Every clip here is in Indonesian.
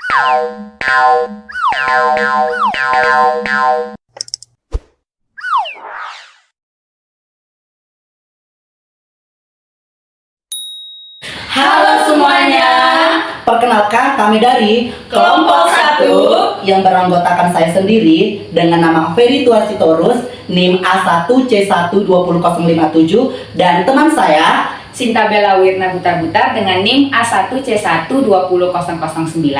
Halo semuanya, Perkenalkan, kami dari kelompok 1 yang beranggotakan saya sendiri dengan nama Ferry Tuasitorus, NIM A1C12057, dan teman saya Sinta Bella Wirna Butar-Butar dengan NIM A1C12009.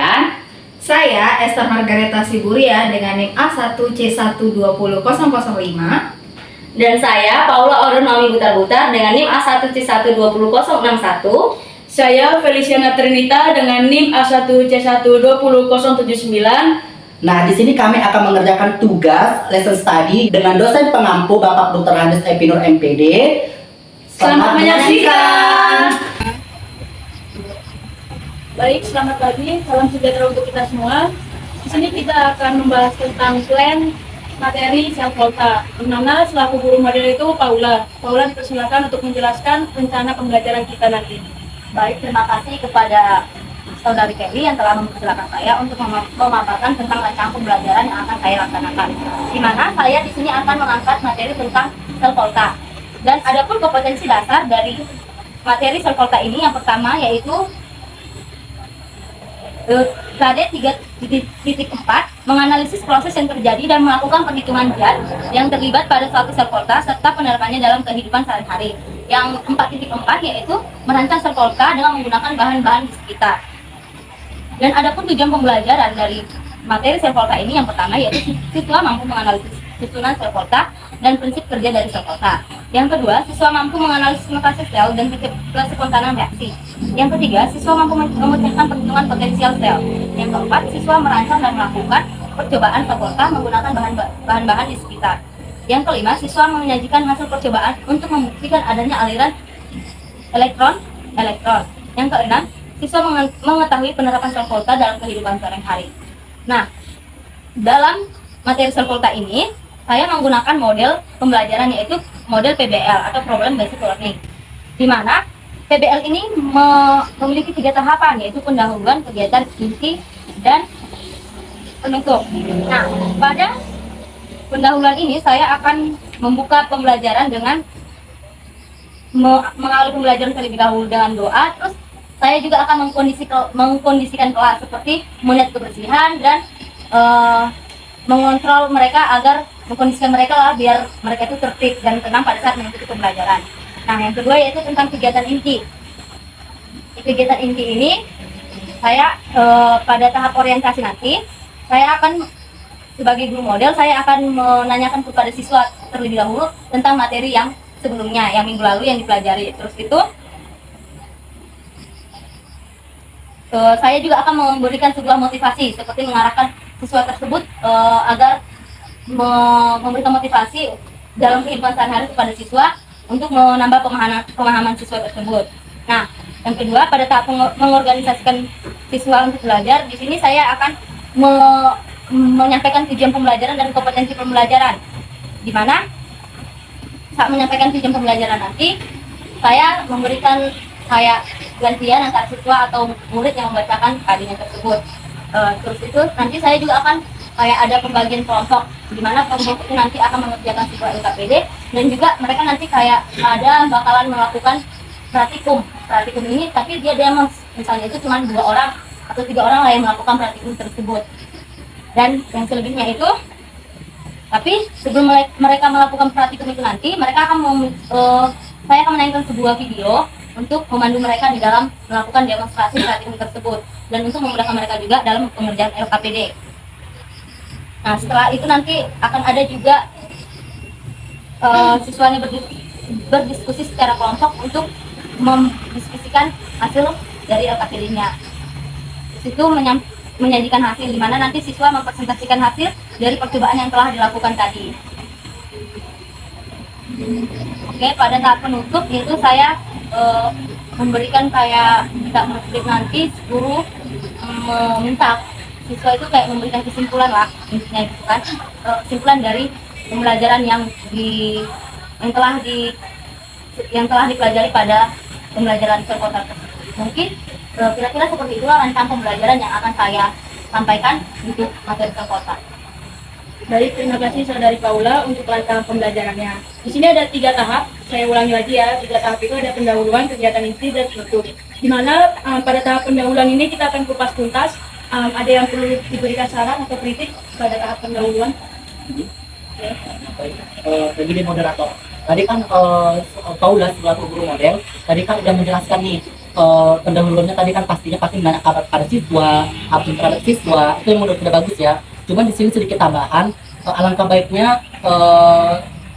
Saya Esther Margareta Siburia dengan NIM A1C120005. Dan saya Paula Orunami Butar-Butar dengan NIM A1C1200061. Saya Feliciana Trinita dengan NIM A1C12079. Nah, di sini kami akan mengerjakan tugas lesson study dengan dosen pengampu Bapak Dr. Handes Epinur MPD. Selamat menyaksikan. Baik, selamat pagi. Salam sejahtera untuk kita semua. Di sini kita akan membahas tentang plan materi sel volta. Dimana selaku guru model itu Paula. Paula dipersilakan untuk menjelaskan rencana pembelajaran kita nanti. Baik, terima kasih kepada Saudari Kelly yang telah mempersilahkan saya untuk memaparkan tentang rencana pembelajaran yang akan saya laksanakan. Di mana saya di sini akan mengangkat materi tentang sel volta. Dan ada pun kompetensi dasar dari materi sel volta ini. Yang pertama yaitu KD 3.4 menganalisis proses yang terjadi dan melakukan perhitungan zat yang terlibat pada suatu sel volta serta penerapannya dalam kehidupan sehari-hari. Yang 4.4 yaitu merancang sel volta dengan menggunakan bahan-bahan di sekitar. Dan ada pun tujuan pembelajaran dari materi sel volta ini. Yang pertama yaitu siswa mampu menganalisis susunan sel volta dan prinsip kerja dari sel volta. Yang kedua, siswa mampu menganalisis mutasi sel dan kespontanan reaksi. Yang ketiga, siswa mampu memecahkan perhitungan potensial sel. Yang keempat, siswa merancang dan melakukan percobaan sel volta menggunakan bahan-bahan di sekitar. Yang kelima, siswa menyajikan hasil percobaan untuk membuktikan adanya aliran elektron. Yang keenam, siswa mengetahui penerapan sel volta dalam kehidupan sehari-hari. Nah, dalam materi sel volta ini, saya menggunakan model pembelajaran yaitu model PBL atau Problem Based Learning, di mana PBL ini memiliki 3 tahapan yaitu pendahuluan, kegiatan inti, dan penutup. Nah, pada pendahuluan ini saya akan membuka pembelajaran dengan mengawali pembelajaran terlebih dahulu dengan doa. Terus saya juga akan mengkondisikan kelas seperti melihat kebersihan dan mengontrol mereka agar mengkondisikan mereka lah biar mereka itu tertib dan tenang pada saat mengikuti pembelajaran. Nah, yang kedua yaitu tentang kegiatan inti. Kegiatan inti ini saya pada tahap orientasi nanti saya akan sebagai guru model saya akan menanyakan kepada siswa terlebih dahulu tentang materi yang sebelumnya, yang minggu lalu yang dipelajari. Terus itu saya juga akan memberikan sebuah motivasi seperti mengarahkan siswa tersebut agar memberikan motivasi dalam kehidupan sehari-hari kepada siswa untuk menambah pemahaman siswa tersebut. Nah, yang kedua pada tahap mengorganisasikan siswa untuk belajar, di sini saya akan menyampaikan tujuan pembelajaran dan kompetensi pembelajaran. Di mana saat menyampaikan tujuan pembelajaran nanti, saya memberikan kayak gantian antara siswa atau murid yang membacakan KD-nya tersebut. Terus itu nanti saya juga akan kayak ada pembagian kelompok, di mana kelompok itu nanti akan mengerjakan sebuah LKPD dan juga mereka nanti kayak bakalan melakukan praktikum ini, tapi dia misalnya itu cuma 2 orang atau 3 orang lah yang melakukan praktikum tersebut. Dan yang selebihnya itu, tapi sebelum mereka melakukan praktikum itu nanti mereka akan saya akan menayangkan sebuah video untuk memandu mereka di dalam melakukan demonstrasi praktikum tersebut dan untuk memudahkan mereka juga dalam pengerjaan LKPD. Nah, setelah itu nanti akan ada juga siswanya berdiskusi secara kelompok untuk mendiskusikan hasil dari LKPD-nya. Itu menyajikan hasil, di mana nanti siswa mempresentasikan hasil dari percobaan yang telah dilakukan tadi. Oke, pada tahap penutup yaitu saya memberikan kayak kita nanti guru meminta siswa itu kayak memberikan kesimpulan lah, intinya gitu kan, kesimpulan dari pembelajaran yang telah dipelajari pada pembelajaran sel volta tersebut. Mungkin kira-kira seperti itulah rencana pembelajaran yang akan saya sampaikan untuk materi kota. Baik, terima kasih Saudari Paula untuk rancangan pembelajarannya. Di sini ada 3 tahap, saya ulangi lagi ya. 3 tahap itu ada pendahuluan, kegiatan inti, dan penutup. Di mana pada tahap pendahuluan ini kita akan kupas tuntas. Ada yang perlu diberikan saran atau kritik pada tahap pendahuluan? Baik, begini moderator. Tadi kan Paula selaku guru model, tadi kan udah menjelaskan nih pendahuluannya tadi kan pasti menanyakan kabar pada siswa, update terhadap siswa, itu yang menurut sudah bagus ya. Cuman di sini sedikit tambahan, alangkah baiknya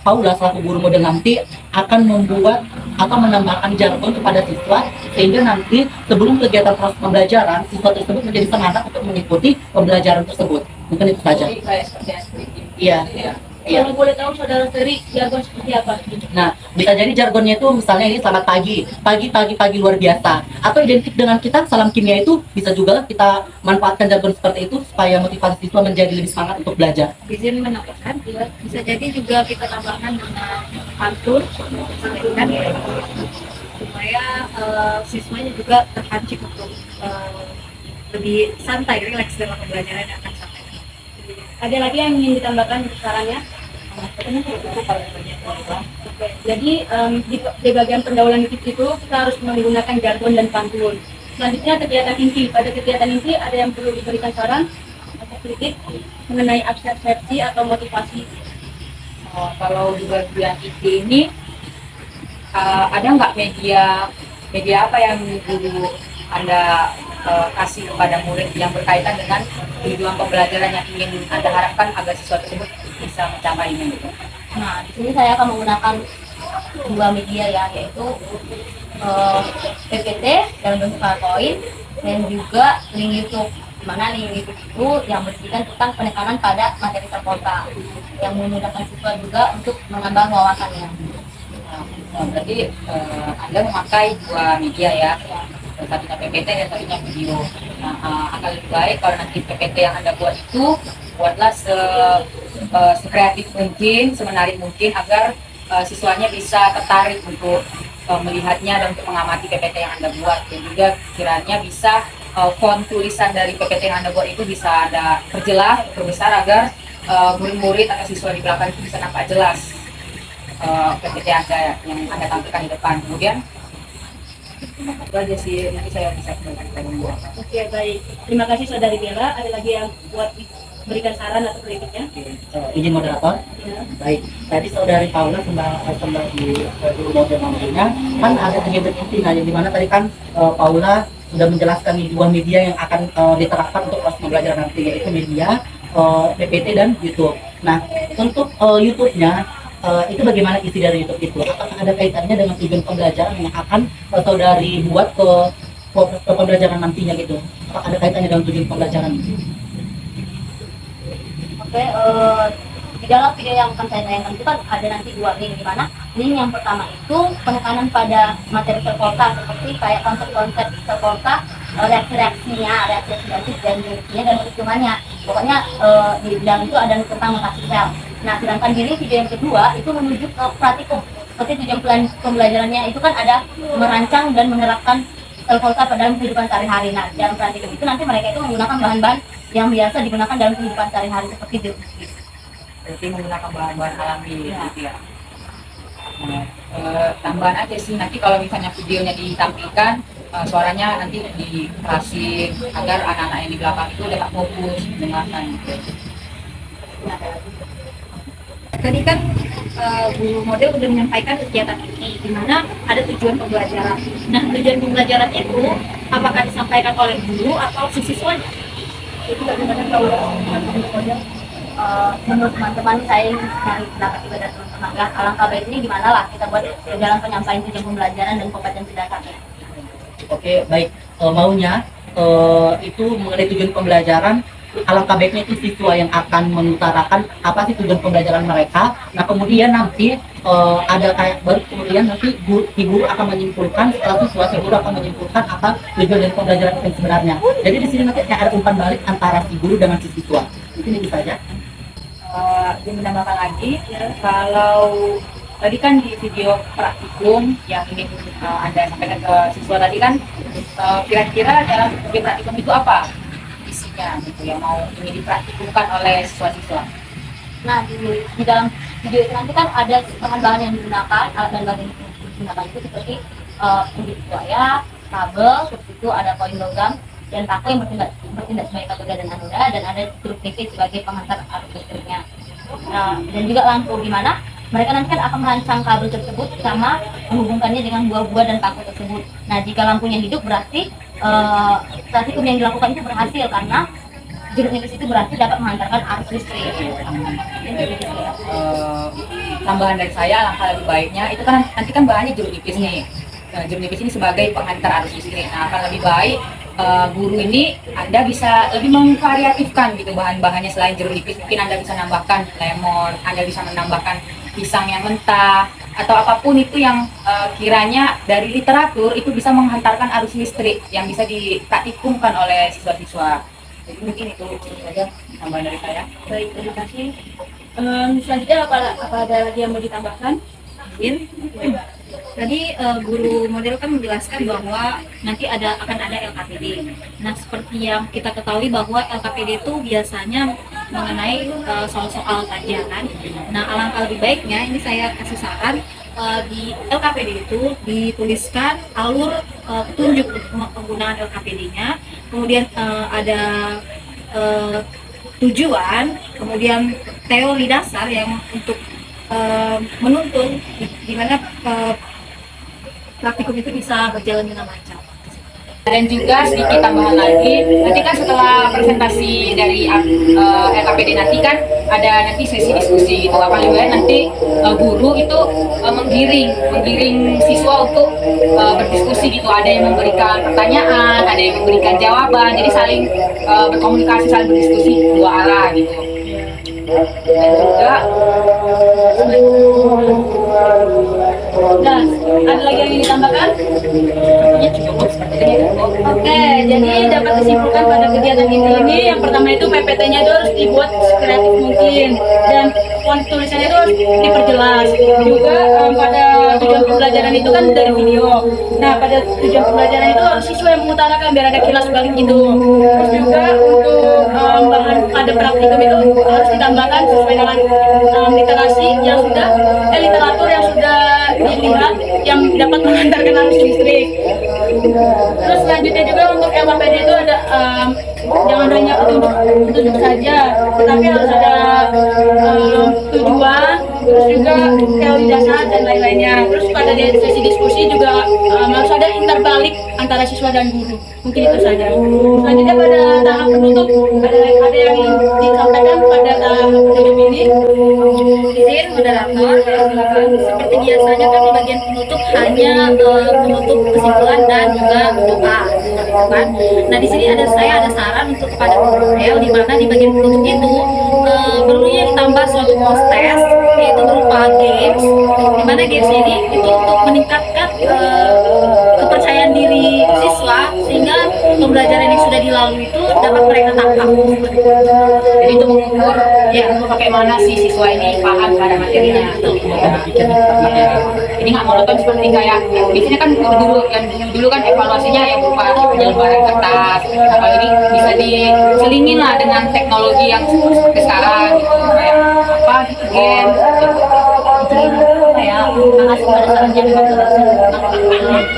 Paula selaku guru model nanti akan membuat atau menambahkan jargon kepada siswa sehingga nanti sebelum kegiatan proses pembelajaran siswa tersebut menjadi semangat untuk mengikuti pembelajaran tersebut. Mungkin itu saja. Iya. Iya. Kalau boleh tahu Saudara Ferry, jargon seperti apa? Nah, bisa jadi jargonnya itu misalnya ini selamat pagi, pagi luar biasa, atau identik dengan kita salam kimia itu bisa juga kita manfaatkan jargon seperti itu supaya motivasi siswa menjadi lebih semangat untuk belajar. Izin menambahkan, bisa jadi juga kita tambahkan dengan pantun, kan, supaya siswanya juga terpancing untuk lebih santai, rileks dalam pembelajaran yang akan sampai. Ada lagi yang ingin ditambahkan sarannya? Jadi di bagian pendahuluan itu kita harus menggunakan jargon dan pantun. Selanjutnya kegiatan inti. Pada kegiatan inti ada yang perlu diberikan saran atau kritik mengenai persepsi atau motivasi. Kalau di bagian inti ini ada nggak media apa yang guru Anda kasih kepada murid yang berkaitan dengan tujuan pembelajaran yang ingin Anda harapkan agar siswa tersebut bisa mencapainya gitu. Nah, di sini saya akan menggunakan 2 media ya, yaitu PPT dalam bentuk PowerPoint dan juga link YouTube. Di mana link YouTube itu yang berisikan tentang penekanan pada materi serpolta yang memudahkan siswa juga untuk menambah wawasannya. Nah, berarti Anda memakai 2 media ya, satunya PPT dan satunya video. Nah, akan lebih baik kalau nanti PPT yang Anda buat itu buatlah sekreatif mungkin, semenarik mungkin agar siswanya bisa tertarik untuk melihatnya dan untuk mengamati PPT yang Anda buat, dan juga kiranya bisa font tulisan dari PPT yang Anda buat itu bisa ada perjelas, perbesar agar murid-murid atau siswa di belakang itu bisa nampak jelas PPT Anda yang Anda tampilkan di depan. Kemudian itu aja sih, nanti saya bisa kembangkan. Oke, baik. Terima kasih Saudari Bella. Ada lagi yang buat berikan saran atau kritiknya? Izin moderator. Ya. Baik, tadi Saudari Paula sebagai guru model namanya kan ada kegiatan inti, nah yang dimana tadi kan Paula sudah menjelaskan nih 2 media yang akan diterapkan untuk proses pembelajaran nanti, yaitu media PPT dan YouTube. Nah, untuk YouTube-nya itu bagaimana isi dari YouTube itu? Apakah ada kaitannya dengan tujuan pembelajaran yang akan Saudari buat ke pembelajaran nantinya gitu? Apakah ada kaitannya dengan tujuan pembelajaran? Oke, di dalam video yang akan saya tayangkan itu kan ada nanti 2 link, di mana link yang pertama itu penekanan pada materi serpolta seperti kayak konsep-konsep serpolta, reaksi-reaksinya, reaksi oksidatif dan reaksinya dan perhitungannya. Pokoknya di dalam itu ada tentang mutasi sel. Nah, sedangkan di link video yang kedua itu menuju ke praktikum. Seperti tujuan plan pembelajarannya itu kan ada merancang dan menerapkan serpolta pada dalam kehidupan sehari-hari. Nah, dalam praktikum itu nanti mereka itu menggunakan bahan-bahan yang biasa digunakan dalam kehidupan sehari-hari seperti itu. Berarti menggunakan bahan-bahan alami gitu ya. Nah, tambahan aja sih, nanti kalau misalnya videonya ditampilkan, suaranya nanti dikerasin agar anak-anak yang di belakang itu dapat fokus mendengarkan gitu. Tadi kan guru model sudah menyampaikan kegiatan ini, di mana ada tujuan pembelajaran. Nah, tujuan pembelajaran itu apakah disampaikan oleh guru atau si siswanya? Itu bagaimana kalau model? Menurut teman-teman saya dari pendapat juga dari teman-teman ya, alangkah baiknya gimana lah kita buat dalam penyampaian tujuan pembelajaran dan kompetensi dasarnya. Oke, baik. Maunya itu mengenai tujuan pembelajaran, alangkah baiknya itu siswa yang akan mengutarakan apa sih tujuan pembelajaran mereka. Nah, kemudian nanti ada kayak baru kemudian nanti guru akan menyimpulkan, setelah siswa si guru akan menyimpulkan apa tujuan dari pembelajaran yang sebenarnya. Jadi di sini nanti ada umpan balik antara si guru dengan si siswa. Mungkin itu saja. Ingin menambahkan lagi, kalau tadi kan di video praktikum yang ingin Anda sampaikan ke siswa tadi kan, kira-kira dalam video praktikum itu apa isinya? implementasinya gitu yang mau ini dipraktikkan oleh siswa-siswa. Nah, di dalam video itu nanti kan ada bahan-bahan yang digunakan, alat dan bahan yang digunakan itu seperti kulit buaya, kabel, terus itu ada koin logam dan paku yang bertindak sebagai katoda dan anoda, dan ada truk TV sebagai penghantar arus listriknya. Nah, dan juga lampu, di mana mereka nanti kan akan merancang kabel tersebut sama menghubungkannya dengan buah-buah dan paku tersebut. Nah, jika lampunya hidup berarti praktikum yang dilakukan itu berhasil karena jeruk nipis itu berarti dapat menghantarkan arus listrik. Tambahan dari saya, alangkah lebih baiknya itu kan nanti kan bahannya jeruk nipis nih. Nah, jeruk nipis ini sebagai penghantar arus listrik. Nah, akan lebih baik guru ini Anda bisa lebih memvariatifkan gitu bahan-bahannya. Selain jeruk nipis mungkin Anda bisa menambahkan lemon, Anda bisa menambahkan pisang yang mentah atau apapun itu yang kiranya dari literatur itu bisa menghantarkan arus listrik yang bisa dipraktikumkan oleh siswa-siswa. Jadi mungkin itu saja tambahan dari saya. Baik, terima kasih. Selanjutnya apa ada lagi yang mau ditambahkan? Mungkin tadi guru model kan menjelaskan bahwa nanti akan ada LKPD. Nah, seperti yang kita ketahui bahwa LKPD itu biasanya mengenai soal-soal saja kan. Nah, alangkah lebih baiknya ini saya kasih saran di LKPD itu dituliskan alur petunjuk penggunaan LKPD-nya, kemudian ada tujuan, kemudian teori dasar yang untuk menuntun di mana praktikum itu bisa berjalan dengan lancar. Dan juga sedikit tambahan lagi, nanti kan setelah presentasi dari LKPD nanti kan ada nanti sesi diskusi gitu. Apa lebih baik nanti guru itu menggiring siswa untuk berdiskusi gitu. Ada yang memberikan pertanyaan, ada yang memberikan jawaban, jadi saling berkomunikasi, saling berdiskusi dua arah gitu. Dan juga Nah, ada lagi yang ingin ditambahkan? ya cukup seperti itu. Oke, jadi dapat disimpulkan pada kegiatan ini yang pertama itu PPT-nya itu harus dibuat sekreatif mungkin dan font tulisannya itu harus diperjelas. Juga pada tujuan pembelajaran itu kan dari video. Nah, pada tujuan pembelajaran itu harus siswa yang mengutarakan biar ada kilas balik gitu. Terus juga untuk bahan pada praktikum itu harus ditambahkan sesuai dengan literasi yang sudah literatur yang sudah dilihat yang dapat menghantarkan arus listrik. Terus selanjutnya juga untuk LKPD itu ada jangan hanya petunjuk saja, tetapi harus ada tujuan, terus juga teori dasar dan lain-lainnya. Terus pada sesi diskusi juga harus ada interbalik antara siswa dan guru. Mungkin itu saja. Selanjutnya pada tahap penutup ada yang ingin disampaikan pada tahap penutup ini. Izin moderator, silakan. Seperti biasanya kan di bagian penutup hanya penutup kesimpulan dan juga doa, seperti itu kan. Nah, di sini saya ada saran untuk kepada guru model, di mana di bagian penutup itu perlunya ditambah suatu proses yaitu berupa games, di mana games ini itu untuk meningkatkan kepercayaan diri siswa sehingga pembelajaran yang sudah dilalui itu dapat mereka tangkap. Jadi itu mengukur ya bagaimana si siswa ini paham pada materinya. Ini nggak monoton seperti kayak biasanya kan dulu kan evaluasinya yang berupa penyelembaran kertas. Nah, kalau ini bisa diselingin lah dengan teknologi yang seperti sekarang gitu, kayak apa gitu game. Ya, makasih pada sarannya memang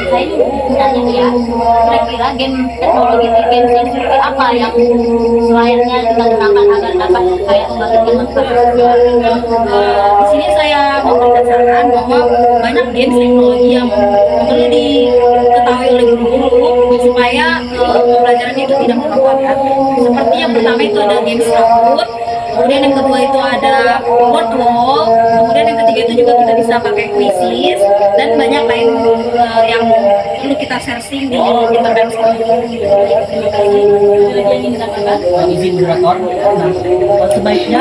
saya ini bertanya nih ya, kira-kira game teknologi game yang seperti apa yang selayaknya kita gunakan agar dapat kayak membangkitkan manfaat. Di sini saya memberikan saran bahwa banyak games teknologi yang perlu diketahui oleh guru-guru supaya pembelajaran itu tidak monoton. Seperti yang pertama itu ada games rambut, kemudian yang kedua itu ada word wall, kemudian yang ketiga itu juga kita bisa pakai quizzes dan banyak lain yang perlu kita searching di internet sekarang. Terima kasih. Ada lagi yang ingin ditambahkan? Izin moderator. Nah, sebaiknya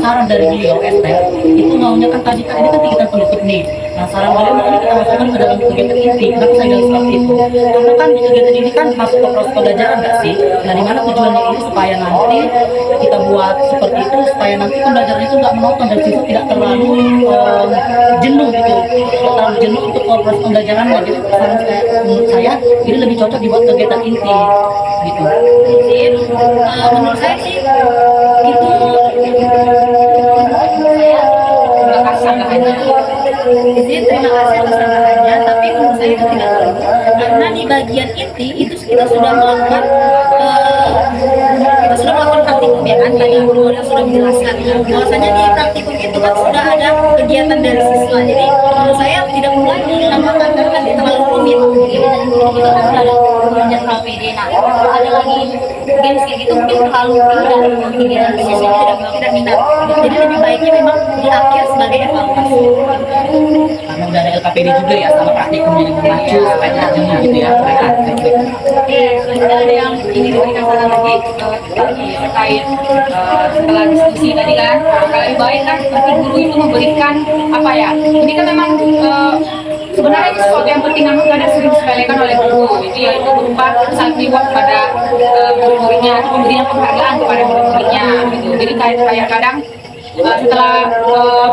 saran dari beliau STEM itu maunya kan tadi kan ini kan kegiatan penutup nih. Nah, saran beliau maunya kita masukkan ke dalam kegiatan inti. Kenapa saya bilang seperti itu? Karena kan di kegiatan ini kan masuk ke proses pembelajaran nggak sih? Nah, dimana tujuannya ini supaya nanti kita buat seperti itu supaya nanti pembelajaran itu nggak monoton dan siswa tidak terlalu jenuh gitu, terlalu jenuh untuk proses pembelajaran. Jadi saran menurut saya ini lebih cocok dibuat kegiatan inti. gitu. izin, menurut saya sih itu Terima kasih tambahannya. izin terima kasih atas tambahannya, tapi menurut saya itu tidak perlu karena di bagian inti itu kita sudah melakukan praktikum ya kan, tadi guru model sudah menjelaskan bahwasanya di praktikum itu kan sudah ada kegiatan dari siswa, jadi menurut saya tidak perlu lagi ditambahkan karena kan terlalu rumit. Itu kan sudah ada belajar KPD. Nah, kalau ada lagi games kayak gitu mungkin terlalu indah kegiatan Siswa tidak minat, jadi lebih baiknya memang di akhir sebagai evaluasi. Karena udah ada LKPD juga ya sama praktikumnya yang mengacu supaya terjadi gitu ya mereka. Oke, selanjutnya ada yang ingin diberikan saran lagi tadi terkait setelah diskusi tadi kan, kalau lebih baik kan nanti guru itu memberikan apa ya? Ini kan memang sebenarnya itu sesuatu yang penting namun kadang sering disepelekan oleh guru. Itu yaitu berupa self reward pada murid-muridnya, atau pemberian penghargaan kepada murid-muridnya gitu. Jadi kayak kadang setelah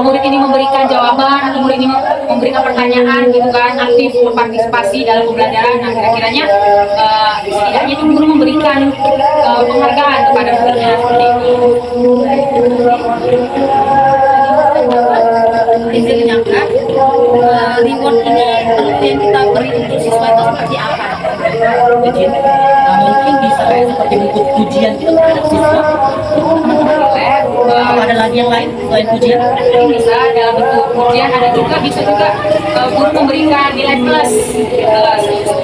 murid ini memberikan jawaban atau murid ini memberikan pertanyaan gitu kan, aktif berpartisipasi dalam pembelajaran, nah kira-kiranya setidaknya itu guru memberikan penghargaan kepada muridnya seperti itu. Izin menyangka reward ini yang kita beri untuk siswa itu seperti apa? Jadi mungkin bisa kayak seperti bentuk pujian gitu terhadap siswa. Atau ada lagi yang lain selain pujian? Jadi bisa dalam bentuk pujian, ada juga bisa juga guru memberikan nilai plus untuk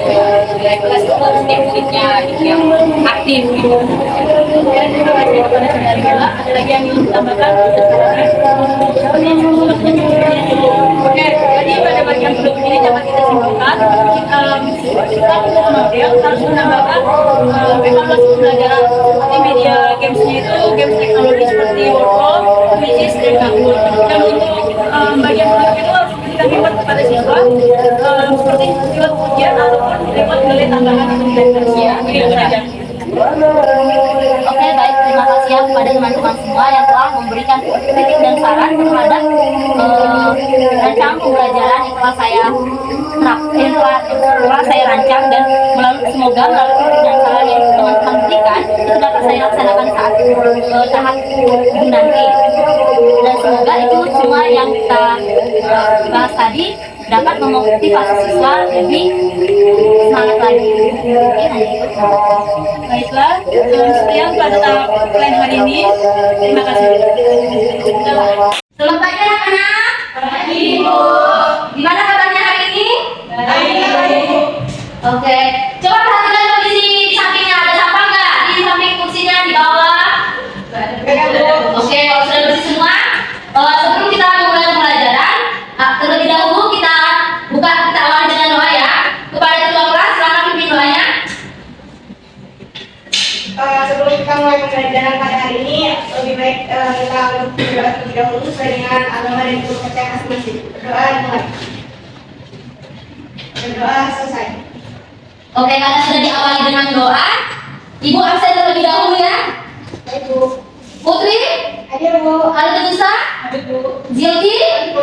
setiap muridnya gitu, yang aktif gitu. Ada lagi yang ingin ditambahkan? Oke, jadi pada bagian belum ini dapat kita simpulkan, kita untuk model harus menambahkan evaluasi pembelajaran seperti media gamesnya itu games teknologi seperti Wordle, Quizzes, dan Kahoot. Dan untuk bagian belum itu harus diberikan reward kepada siswa seperti reward ujian ataupun reward nilai tambahan atau nilai plus ya. Begitu saja. Oke, baik, terima kasih ya kepada teman-teman semua yang telah memberikan kritik dan saran terhadap rancangan pembelajaran yang telah saya rancang, dan semoga melalui kritik dan saran yang teman-teman berikan itu dapat saya laksanakan saat tahap nanti, dan semoga itu semua yang kita bahas tadi dapat memotivasi siswa lebih semangat lagi. Baiklah, sekian pada tahap plan hari ini. Terima kasih. Selamat pagi anak-anak. Pagi, Bu. Gimana kabarnya hari ini? Baik. Oke, coba perhatikan kondisi di sampingnya, ada sampah nggak di samping kursinya di bawah? Oke, kalau sudah bersih semua, sebelum kita memulai pembelajaran, terlebih dahulu kita awali dengan doa ya. Kepada ketua kelas, silakan pimpin doanya. Sebelum kita mulai pembelajaran pada hari ini, lebih baik kita berdoa terlebih dahulu sesuai dengan agama dan kepercayaan masing-masing. Berdoa dimulai. Berdoa selesai. Oke, karena sudah diawali dengan doa, Ibu absen terlebih dahulu ya. Baik, Bu. Putri, Hadir, Bu. Alisa, Hadir, Bu. Zilki, Hadir, Bu.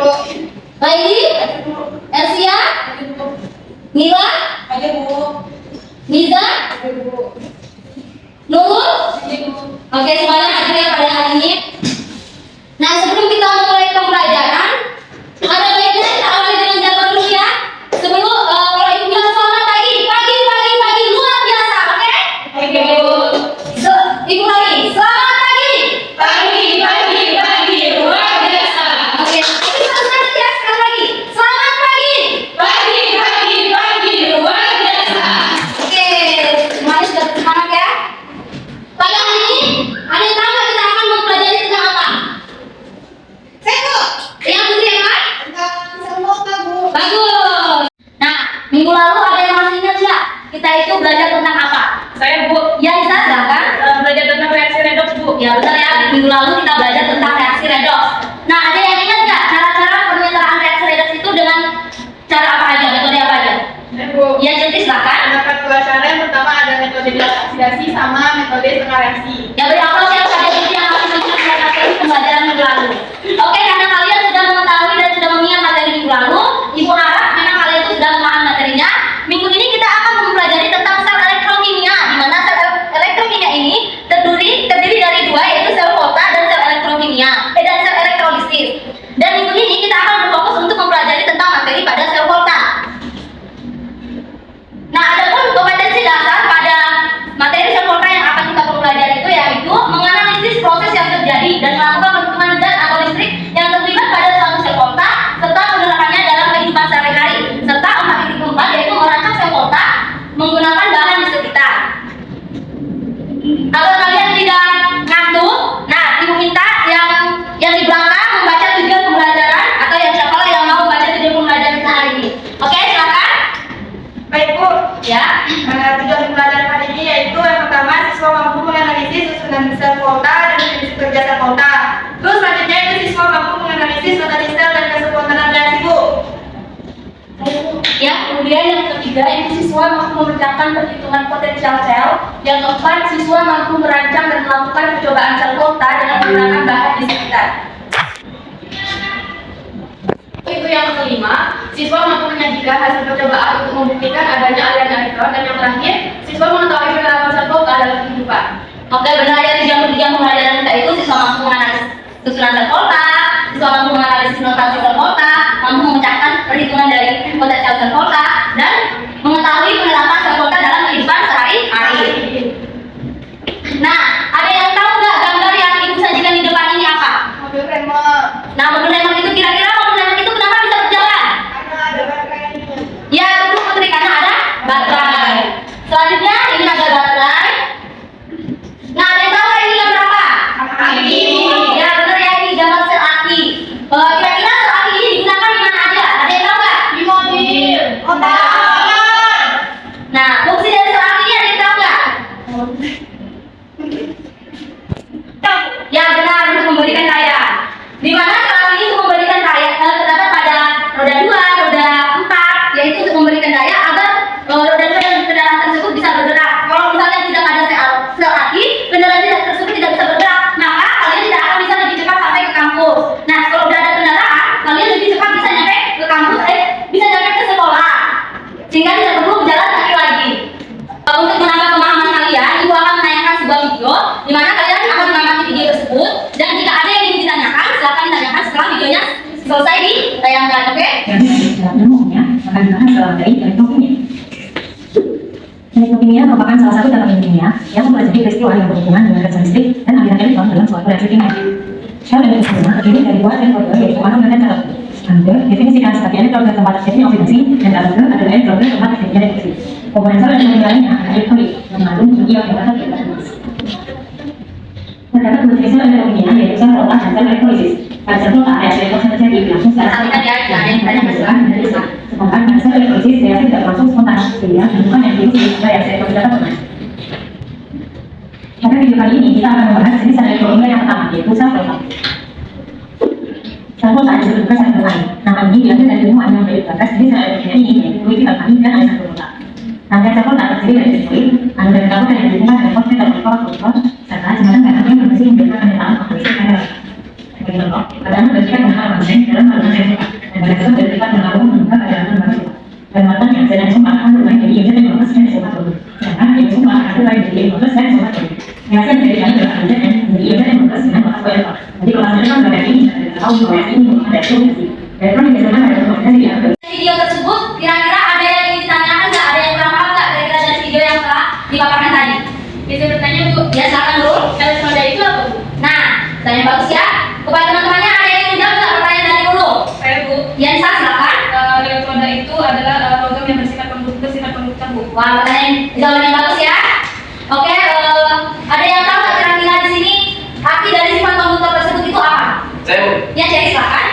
Laili, Hadir, Bu. Elsia, Hadir, Bu. Mila, Hadir, Bu. Niza, Hadir, Bu. Nurul. Hadir, Bu. Oke, semuanya hadir ya pada hari ini. Nah, sebelum kita memulai pembelajaran, ada baiknya kita awali dengan jadwal dulu ya. Sebelum kalau ibu bilang selamat pagi, pagi luar biasa, oke? Oke, Bu. Ibu lagi, selamat pagi. Pagi, luar biasa. Oke, ini satu ya, sekali lagi. Selamat pagi. Pagi, luar biasa. Oke, semuanya sudah bersemangat ya. Pada hari ini, ada yang tahu nggak kita akan mempelajari tentang apa? Saya, Bu. Yang putri yang mana? Tentang semua, Bu. Bagus. Nah, minggu lalu ada yang masih ingat nggak? Kita itu belajar tentang apa? Saya, Bu, Ya, Lisa, silakan. belajar tentang reaksi redoks, Bu. Ya, benar ya. Minggu lalu kita belajar tentang reaksi redoks. Nah, ada yang ingat nggak cara-cara penyelenggaraan reaksi redoks itu dengan cara apa aja? Metode apa aja? Saya, Bu. Ya, jadi silakan. Terdapat dua cara. Yang pertama ada metode oksidasi sama metode setengah reaksi. Ya, beri aplaus ya pada Ibu yang masih mengingat materi pembelajaran minggu lalu. Oke, karena kalian sudah mengetahui dan sudah mengingat materi minggu lalu, Ibu harap memang kalian itu sudah memahami materinya. Minggu ini kita akan mempelajari tentang sel elektrokimia, di mana sel Agar kalian tidak ngantuk, nah ibu minta yang di belakang membaca tujuan pembelajaran atau yang siapa yang mau membaca tujuan pembelajaran kita hari ini. Oke, silakan. Baik Bu, Ya. tujuan pembelajaran hari ini yaitu yang pertama siswa mampu menganalisis susunan sel volta dan definisi kerja sel volta. Terus selanjutnya itu siswa mampu menganalisis metode sel dan kesempurnaan reaksi Bu. Ya, kemudian yang ketiga itu siswa mampu memecahkan perhitungan potensial sel. Yang keempat, siswa mampu merancang dan melakukan percobaan sel volta dengan menggunakan bahan di sekitar. Itu yang kelima, siswa mampu menyajikan hasil percobaan untuk membuktikan adanya aliran elektron. Dan yang terakhir, siswa mengetahui penerapan sel volta dalam kehidupan. Oke, benar ya, tujuan pembelajaran kita itu siswa mampu menganalisis susunan sel volta, siswa mampu menganalisis notasi sel volta, mampu memecahkan perhitungan dari potensial sel volta, dan mengetahui penerapan sel volta dalam kehidupan sehari-hari. Nah, ada yang tahu nggak gambar yang ibu sajikan di depan ini apa? Mobil remote Nah, mobil remote itu kira-kira mobil remote itu kenapa bisa berjalan? karena ada baterainya. Ya, betul Putri, karena ada baterai. Selanjutnya, ini ada baterai. Nah, ada yang tahu nggak ini gambar apa? Aki. Ya, benar ya, ini gambar sel aki. Kira-kira sel aki ini digunakan di mana aja? Ada yang tahu nggak? Di mobil. Nah, fungsi dari sel aki ini ada yang tahu nggak? Ya, benar, untuk memberikan daya. Di mana sel aki ini untuk memberikan daya terdapat pada roda 2, roda 4, yaitu untuk memberikan daya agar roda 2 dan kendaraan tersebut bisa bergerak. Kalau misalnya tidak ada sel aki, kendaraan tersebut tidak bisa bergerak, maka kalian tidak akan bisa lebih cepat sampai ke kampus. Nah, kalau sudah ada kendaraan, kalian lebih cepat bisa nyampe ke kampus, bisa nyampe ke sekolah, sehingga tidak perlu berjalan kaki lagi. Untuk menambah pemahaman kalian, ibu akan menayangkan sebuah video di mana kalian akan mengamati video tersebut, dan jika ada yang ingin ditanyakan, silakan ditanyakan setelah videonya selesai ditayangkan, oke? Jadi, dalam ilmunya akan dibahas dalam dari elektrokimia. Elektrokimia merupakan salah satu data kimia yang mempelajari peristiwa yang berhubungan dengan reaksi listrik dan aliran elektron dalam suatu reaksi kimia. Sel elektrokimia terdiri dari dua elektroda yaitu anom dan katot. Anda definisikan sebagai elektroda tempat terjadinya oksidasi dan katot adalah elektroda tempat terjadinya reduksi. Komponen sel elektrokimia lainnya adalah elektrolit yang mengandung ion yang dapat dikatakan. Terdapat dua jenis sel elektrokimia yaitu sel volta dan sel elektrolisis. Pada sel volta reaksi elektron terjadi berlangsung secara Kita lihat, tidak ada yang bertanya. sedangkan pada sel elektrolisis reaksi tidak berlangsung spontan sehingga bentukan yang diisi pada reaksi elektron dapat bermain. Pada video kali ini kita akan membahas jenis sel elektrokimia yang pertama yaitu sel volta. Sel volta disebut juga sel bermain. Nama ini diambil dari ilmu yang berbatas jenis sel elektrokimia ini yaitu fluid bermain dan aliran volta. Rangkaian sel volta terdiri dari fluid, anu dan katot yang dihubungkan dengan fosfat dan fosfor serta jembatan katot yang berfungsi menjadikan penyertaan operasi pada sebagai contoh, pada anu berisikan dengan bangsa dalam halusan sel volta dan pada katot berisikan dengan anu menunjukkan pada anu baru. Dan matanya sedang sumpah akan bermain dari ion dan ion dan sobat baru. Sedangkan ion sumpah akan bermain dari ion dan sobat baru. Reaksi yang terjadi adalah ion dan ion dan ion dengan otak koelektor. Jadi kalau hasilnya kan berarti ini tahu bahwa reaksi ini ada reaksi. Elektron biasanya ada komunikasi di antara Video tersebut kira-kira ada yang ingin ditanyakan nggak? Ada yang kurang paham nggak kira-kira dari video yang telah dipaparkan tadi? Bisa bertanya Bu, Ya, silakan dulu. elektroda itu apa Bu? Nah, tanya bagus ya. Kepada teman-temannya ada yang ingin jawab nggak pertanyaan dari dulu? Saya Bu, Ya, Nisa, silakan. elektroda itu adalah logam yang bersifat konduktor Bu. Wah, pertanyaan jawaban yang bagus ya. Oke, ada yang tahu nggak kira-kira di sini arti dari sifat konduktor tersebut itu apa? Saya Bu, Ya, jadi silakan.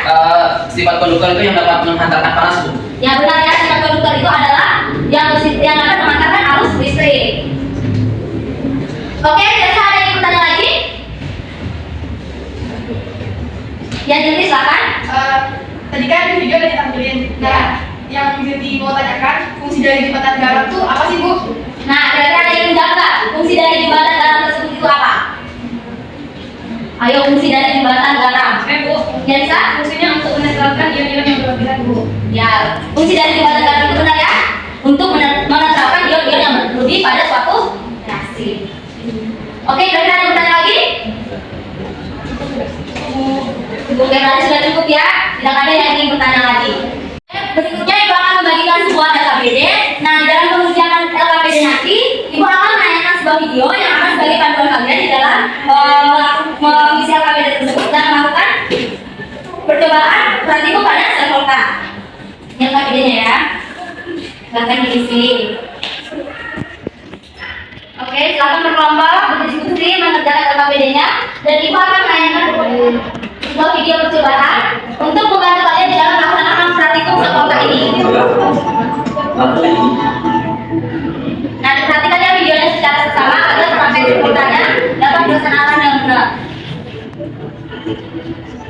sifat konduktor itu yang dapat menghantarkan panas Bu. Ya, benar ya, sifat konduktor itu adalah yang dapat mengantarkan arus listrik. Oke, kira-kira ada yang ingin bertanya lagi? Ya, jadi silakan. Tadi kan di video udah ditampilin. Nah, yang jadi mau tanyakan fungsi dari jembatan garam tuh apa sih Bu? Nah, kira-kira ada yang ingin jawab nggak? Fungsi dari jembatan garam tersebut itu apa? Ayo, fungsi dari jembatan garam. Bu, Ya, Nisa? fungsinya untuk menetralkan ion-ion yang berlebihan Bu. Ya, fungsi dari jembatan garam itu benar ya? Untuk menetralkan ion-ion yang berlebih pada suatu reaksi. Oke, kira-kira ada yang bertanya lagi? Oke, berarti sudah cukup ya. Tidak ada yang ingin bertanya lagi. Berikutnya Ibu akan membagikan sebuah LKPD. Nah, di dalam pengujian LKPD nanti, Ibu akan menanyakan sebuah video yang akan sebagai panduan kalian di dalam mengisi LKPD tersebut dan melakukan percobaan praktikum pada sel volta. Ini LKPD-nya ya. Silahkan diisi. Oke, silakan berkelompok berdiri LKPD-nya dan Ibu akan menayangkan sebuah video percobaan untuk membantu kalian di dalam melaksanakan praktikum sekolah ini. Nah, diperhatikan ya videonya secara bersama agar praktek sekolahnya dapat dilaksanakan dengan benar.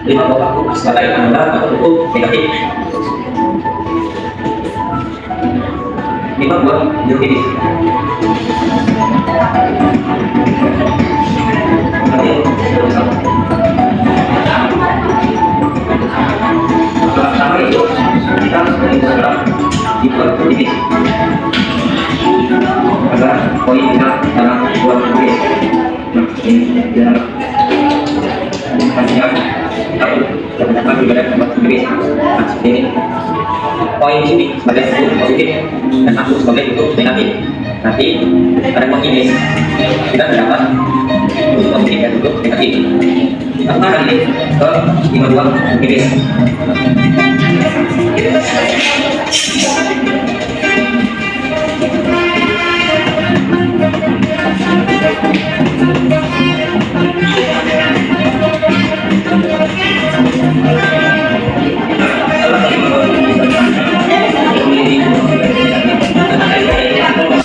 5 kotak sebagai tanda atau hukum negatif. 5 buah jeruk nipis. Pertama itu kita harus dibuat tipis agar poin kita dalam buat tipis. Nah, ini dalam hasilnya kita dapat ibadah tempat tipis. Nah, seperti ini. Poin di sini sebagai satu positif dan satu sebagai bentuk negatif. Nanti pada poin ini kita terdapat bentuk positif dan bentuk negatif. Kita kembali ini ke 52 tipis.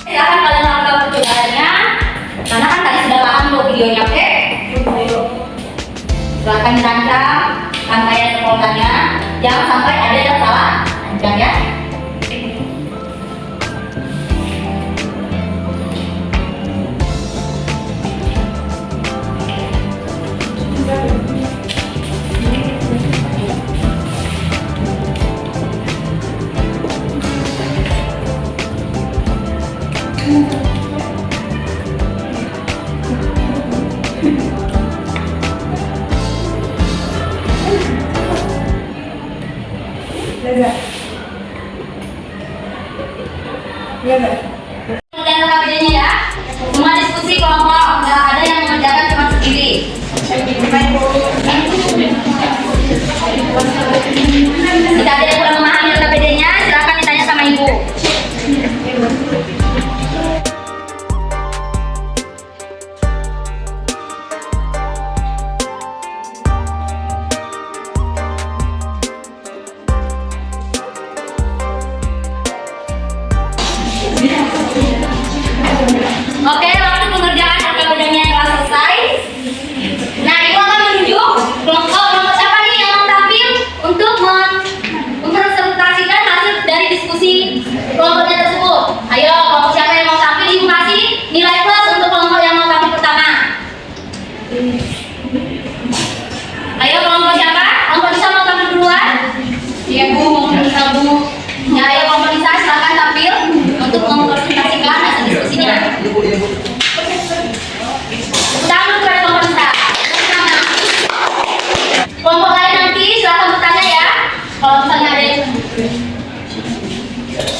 Silahkan kalian melakukan percobaannya. Karena kan tadi sudah paham tuh videonya, oke? Silahkan dirancang rangkaian sekolahnya. Jangan sampai ada yang salah. Rancang ya. Kemudian LKPD-nya ya. Semua diskusi kelompok, nggak ada yang mengerjakan cuma sendiri. Jika ada yang kurang memahami LKPD-nya, silakan ditanya sama ibu. Oke, waktu pengerjaan LKPD-nya telah selesai. Nah, ibu akan menunjuk kelompok siapa nih yang mau tampil untuk mempresentasikan hasil dari diskusi kelompoknya tersebut. Ayo, kelompok siapa yang mau tampil? Ibu kasih nilai plus untuk kelompok yang mau tampil pertama. Ayo, kelompok siapa? Kelompok Nisa mau tampil duluan? Iya Bu, mau Nisa Bu. Ya, ayo kelompok Nisa silakan tampil untuk mempresentasikan hasil diskusinya. Tangan kepada kelompok Nisa. Kelompok lain nanti silakan bertanya ya. Kalau misalnya ada yang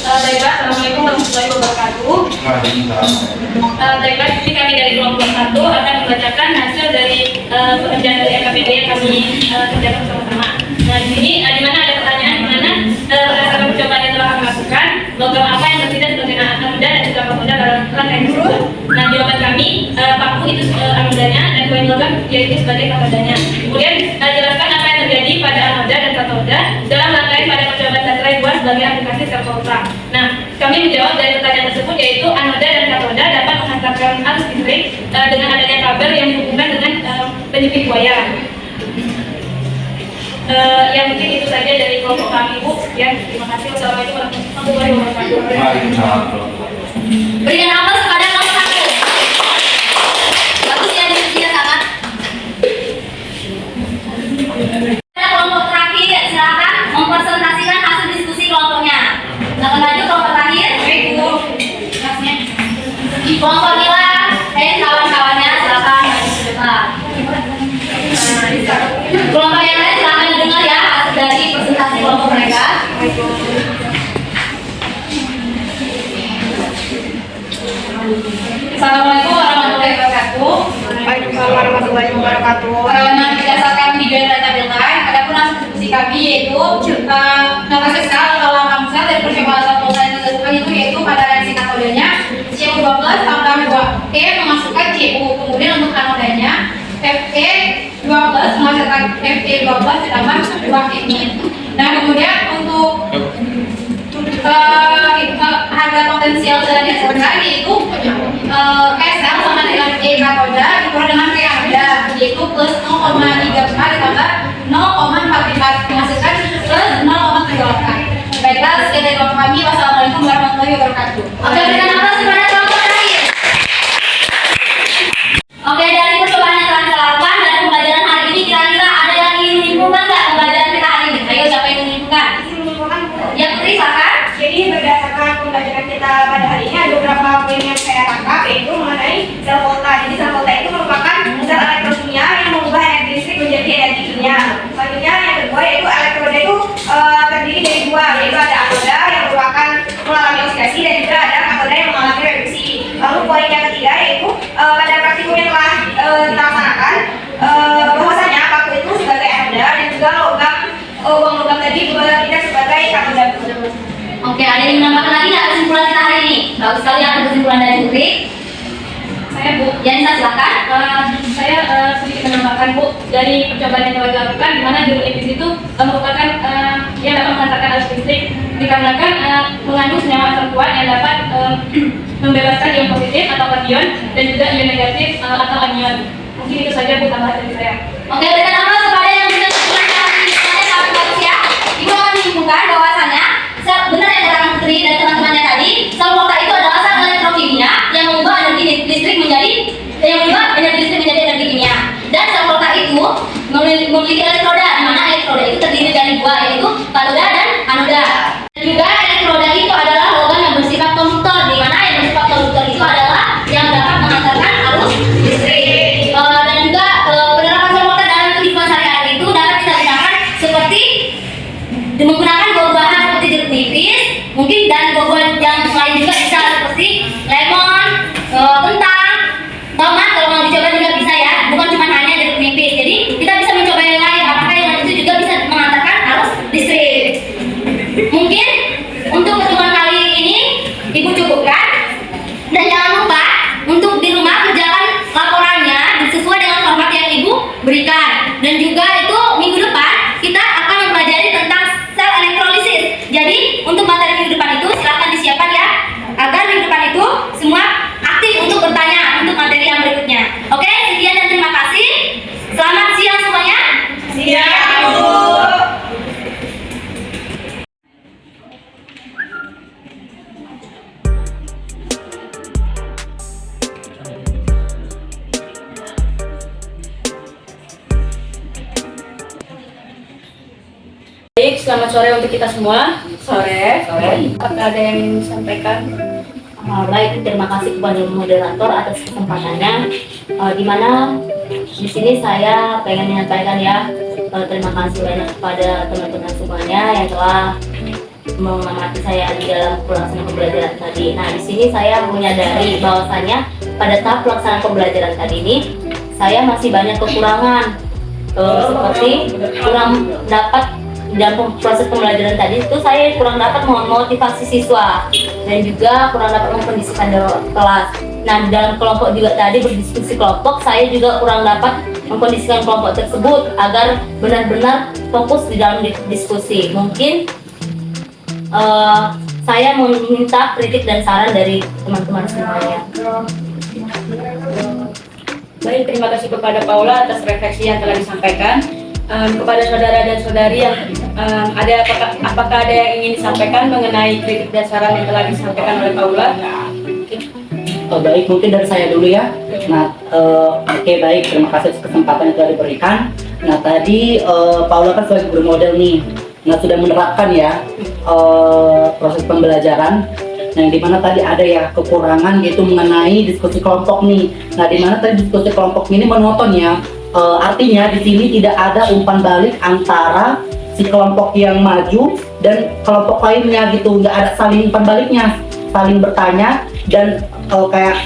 Baiklah, Assalamualaikum warahmatullahi wabarakatuh. Baiklah, jadi kami dari kelompok 1 akan membacakan hasil dari pekerjaan dari LKPD yang kami kerjakan bersama-sama. Nah, di sini di mana ada pertanyaan di mana berdasarkan percobaan yang telah kami lakukan, logam apa yang bertindak sebagai anoda dan juga kapoda dalam rangkaian tersebut. Nah, jawaban kami paku itu anodanya dan koin logam yaitu sebagai katodanya. Kemudian jelaskan apa yang terjadi pada anoda dan katoda dalam rangkaian pada percobaan baterai buah sebagai aplikasi sel pulsa. Nah, kami menjawab dari pertanyaan tersebut yaitu anoda dan katoda dapat menghantarkan arus listrik dengan adanya kabel yang dihubungkan dengan penyebik wayar. Yang mungkin itu saja dari kelompok kami, Bu. Ya, terima kasih. Wassalamualaikum warahmatullahi wabarakatuh. Berikan aplaus kepada kelompok 1. Bagus ya diskusinya sangat. Kelompok terakhir silakan mempresentasikan hasil diskusi kelompoknya. Silakan maju kelompok terakhir. Baik Bu. Kelompok Nila, kawan-kawannya silakan maju ke depan. Kelompok yang lain silakan dengar ya hasil dari presentasi kelompok mereka. Assalamualaikum warahmatullahi wabarakatuh. Waalaikumsalam warahmatullahi wabarakatuh. Nah, berdasarkan video yang telah tampilkan, adapun hasil diskusi kami yaitu nama seskal atau langkah besar dari percobaan satu yang tersebut itu yaitu pada reaksi katodanya CU12 tambah 2E memasukkan CU. Kemudian untuk anodanya FE 12 menghasilkan FE 12 ditambah 2 ini. Nah kemudian untuk harga potensial jalan yang sebenarnya yaitu SL sama dengan E katoda dikurang dengan P anoda yaitu plus 0,35 ditambah 0,44 menghasilkan plus 0,38. Baiklah, sekian dari waktu kami. Wassalamualaikum warahmatullahi wabarakatuh. Oke, berikan aplaus kepada kelompok terakhir. Oke, dari percobaan yang telah dilakukan dan pembelajaran hari ini, kira-kira ada yang ingin menyimpulkan nggak pembelajaran kita hari ini? Ayo, siapa yang menyimpulkan? Ya, Putri, silakan. Jadi berdasarkan pembelajaran kita pada hari ini ada beberapa poin yang saya tangkap yaitu mengenai sel volta. Jadi sel volta itu merupakan sel elektrokimia yang mengubah energi listrik menjadi energi kimia. Selanjutnya yang kedua yaitu elektroda itu terdiri dari dua, yaitu ada anoda yang merupakan mengalami oksidasi dan juga ada katoda yang mengalami reduksi. Lalu poin yang ketiga yaitu pada praktikum yang telah kita laksanakan bahwasanya paku itu sebagai anoda dan juga uang logam tadi tidak sebagai katoda. Oke, ada yang menambahkan lagi nggak kesimpulan kita hari ini? Bagus sekali apa kesimpulan dari Putri. Saya Bu, Yanisa, silakan. saya sedikit menambahkan Bu dari percobaan yang telah dilakukan di mana jalur nipis itu merupakan yang dapat mengantarkan arus listrik dikarenakan mengandung senyawa asam kuat yang dapat membebaskan ion positif atau kation dan juga ion negatif atau anion. Mungkin itu saja Bu tambahan dari saya. Oke, berikan aplaus kepada yang bisa kesimpulan hari ini. Semuanya sangat bagus ya. Ibu akan menyimpulkan bahwasannya benar yang katakan Putri dan teman-temannya tadi, sel volta itu adalah sel elektrokimia yang mengubah energi listrik menjadi energi kimia. Dan sel volta itu memiliki elektroda, di mana elektroda itu terdiri dari dua, yaitu katoda dan anoda. Dan juga elektroda itu adalah logam yang bersifat konduktor, di mana yang bersifat konduktor itu adalah yang dapat mengantarkan arus listrik. Dan juga penerapan sel volta dalam kehidupan sehari-hari itu dapat kita gunakan seperti menggunakan buah-buahan seperti jeruk nipis, mungkin dan buah-buahan yang lain juga bisa seperti lemon, kentang, tomat. Kalau mau dicoba juga bisa ya, bukan cuma hanya jeruk nipis. Jadi kita bisa mencoba yang lain, apakah yang lain itu juga bisa mengantarkan arus listrik. Mungkin untuk pertemuan kali ini Ibu cukupkan, dan jangan lupa untuk di rumah kerjakan laporannya sesuai dengan format yang Ibu berikan. Dan juga itu minggu depan kita akan mempelajari tentang sel elektrolisis. Jadi untuk materi minggu depan itu silahkan disiapkan ya, agar minggu depan itu semua aktif untuk bertanya untuk materi yang berikutnya. Oke, sekian dan terima kasih. Selamat siang semuanya. Siap, Bu. Baik, selamat sore untuk kita semua. Sore. Apakah ada yang ingin disampaikan? Baik, terima kasih kepada moderator atas kesempatannya. Di mana di sini saya pengen menyampaikan ya, terima kasih banyak kepada teman-teman semuanya yang telah mengamati saya di dalam pelaksanaan pembelajaran tadi. Nah, di sini saya menyadari bahwasanya pada tahap pelaksanaan pembelajaran tadi ini saya masih banyak kekurangan, seperti kurang dapat dalam proses pembelajaran tadi itu saya kurang dapat memotivasi siswa dan juga kurang dapat mengkondisikan kelas. Nah, di dalam kelompok juga tadi berdiskusi kelompok, saya juga kurang dapat mengkondisikan kelompok tersebut agar benar-benar fokus di dalam diskusi. Mungkin saya meminta kritik dan saran dari teman-teman semuanya. Baik, terima kasih kepada Paula atas refleksi yang telah disampaikan. Kepada saudara dan saudari yang apakah ada yang ingin disampaikan mengenai kritik dan saran yang telah disampaikan oleh Paula? Baik, mungkin dari saya dulu ya. Nah, oke, baik, terima kasih atas kesempatan yang telah diberikan. Nah, tadi Paula kan sebagai guru model nih, nah sudah menerapkan ya proses pembelajaran. Nah, di mana tadi ada ya kekurangan yaitu mengenai diskusi kelompok nih. Nah, di mana tadi diskusi kelompok ini monoton ya. Artinya di sini tidak ada umpan balik antara si kelompok yang maju dan kelompok lainnya gitu, nggak ada saling umpan baliknya, saling bertanya dan kayak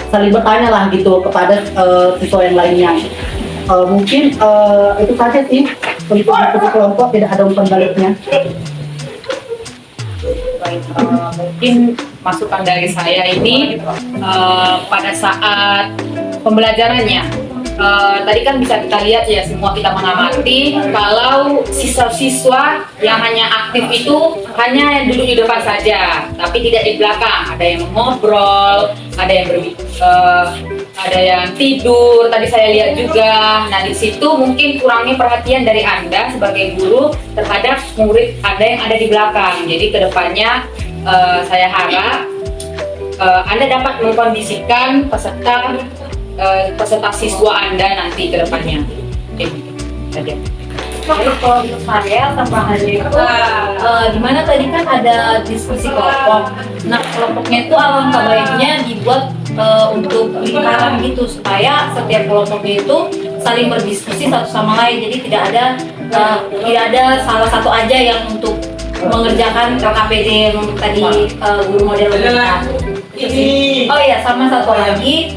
saling bertanya lah gitu kepada siswa yang lainnya. Mungkin itu saja sih untuk diskusi kelompok, tidak ada umpan baliknya. Baik, mungkin masukan dari saya ini pada saat pembelajarannya tadi kan bisa kita lihat ya, semua kita mengamati kalau siswa-siswa yang hanya aktif itu hanya yang duduk di depan saja, tapi tidak di belakang. Ada yang ngobrol, ada yang ada yang tidur. Tadi saya lihat juga. Nah, di situ mungkin kurangnya perhatian dari Anda sebagai guru terhadap murid Anda yang ada di belakang. Jadi kedepannya saya harap Anda dapat mengkondisikan peserta siswa Anda nanti ke depannya. Saja. Kalau untuk saya tambahannya itu dimana tadi kan ada diskusi kelompok. Nah, kelompoknya itu alangkah baiknya dibuat untuk lingkaran gitu supaya setiap kelompoknya itu saling berdiskusi satu sama lain. Jadi tidak ada salah satu aja yang untuk mengerjakan KKPD yang tadi guru model berikan. Oh iya, sama satu lagi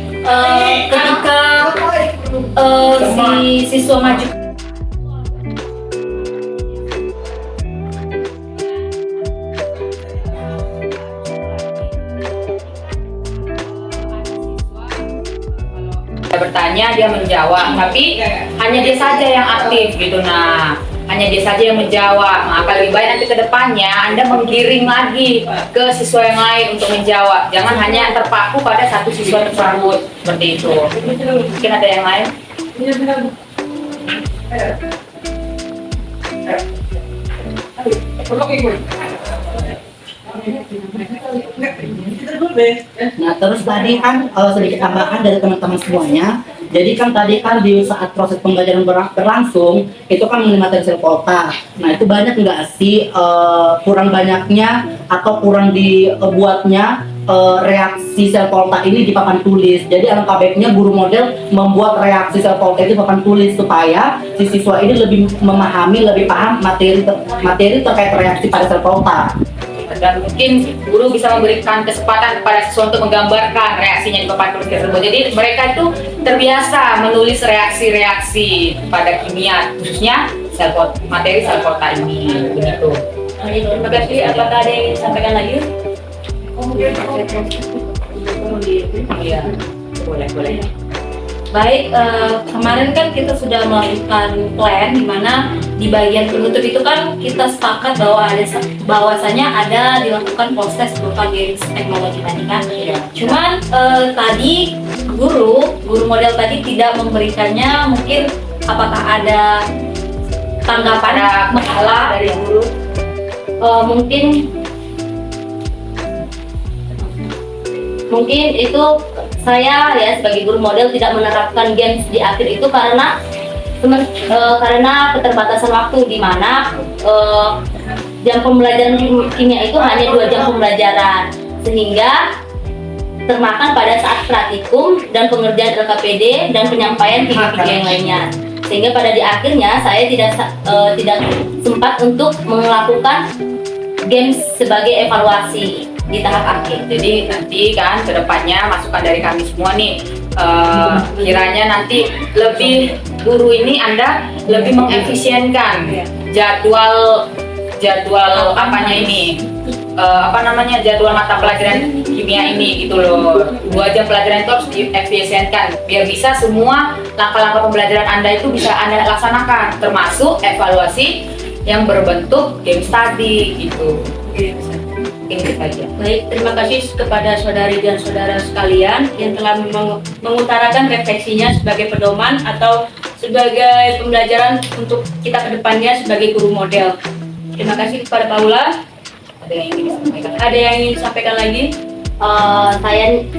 ketika si siswa maju bertanya, dia menjawab, tapi hanya dia saja yang aktif gitu. Nah, hanya dia saja yang menjawab. Maka lebih baik nanti ke depannya Anda menggiring lagi ke siswa yang lain untuk menjawab. Jangan hanya terpaku pada satu siswa tersebut seperti itu. Mungkin ada yang lain? Nah, terus tadi kan sedikit tambahan dari teman-teman semuanya. Jadi kan tadi kan di saat proses pembelajaran berlangsung itu kan mengenai materi sel volta. Nah, itu banyak nggak sih kurang banyaknya atau kurang dibuatnya reaksi sel volta ini di papan tulis. Jadi alangkah baiknya guru model membuat reaksi sel volta itu di papan tulis supaya si siswa ini lebih memahami, lebih paham materi terkait reaksi pada sel volta. Dan mungkin guru bisa memberikan kesempatan kepada siswa untuk menggambarkan reaksinya di papan tulis tersebut. Jadi mereka itu terbiasa menulis reaksi-reaksi pada kimia, khususnya materi sel volta ini. Begitu. Terima kasih. Apakah ada yang ingin disampaikan lagi? Iya, boleh. Baik, kemarin kan kita sudah melakukan plan di mana di bagian penutup itu kan kita sepakat bahwasanya ada dilakukan proses berupa games teknologi tadi kan. Cuman tadi guru model tadi tidak memberikannya. Mungkin apakah ada tanggapan masalah dari guru? Mungkin itu saya ya sebagai guru model tidak menerapkan games di akhir itu karena keterbatasan waktu di mana jam pembelajaran kimia itu hanya 2 jam pembelajaran, sehingga termakan pada saat praktikum dan pengerjaan LKPD dan penyampaian video-video yang lainnya, sehingga pada di akhirnya saya tidak sempat untuk melakukan games sebagai evaluasi di tahap akhir. Jadi nanti kan kedepannya masukan dari kami semua nih, kiranya nanti lebih guru ini Anda lebih mengefisienkan jadwal apanya ini, jadwal mata pelajaran kimia ini gitu loh. 2 jam pelajaran itu harus diefisienkan biar bisa semua langkah-langkah pembelajaran Anda itu bisa Anda laksanakan, termasuk evaluasi yang berbentuk game study gitu. Baik, terima kasih kepada saudari dan saudara sekalian yang telah mengutarakan refleksinya sebagai pedoman atau sebagai pembelajaran untuk kita ke depannya sebagai guru model. Terima kasih kepada Paula. Ada yang ingin disampaikan? Ada yang ingin disampaikan lagi?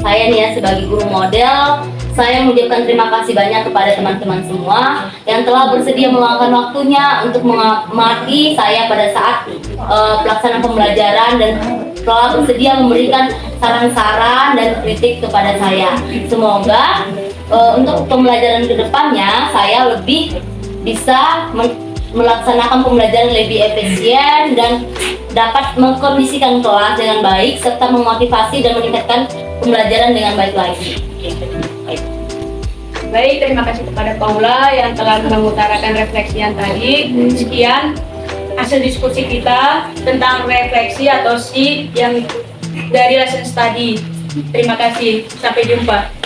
Saya nih ya sebagai guru model, saya mengucapkan terima kasih banyak kepada teman-teman semua yang telah bersedia meluangkan waktunya untuk mengamati saya pada saat pelaksanaan pembelajaran dan telah bersedia memberikan saran-saran dan kritik kepada saya. Semoga untuk pembelajaran kedepannya saya lebih bisa melaksanakan pembelajaran lebih efisien dan dapat mengkondisikan kelas dengan baik serta memotivasi dan meningkatkan pembelajaran dengan baik lagi. Baik, terima kasih kepada Paula yang telah mengutarakan refleksi yang tadi. Sekian hasil diskusi kita tentang refleksi atau yang dari lesson study. Terima kasih, sampai jumpa.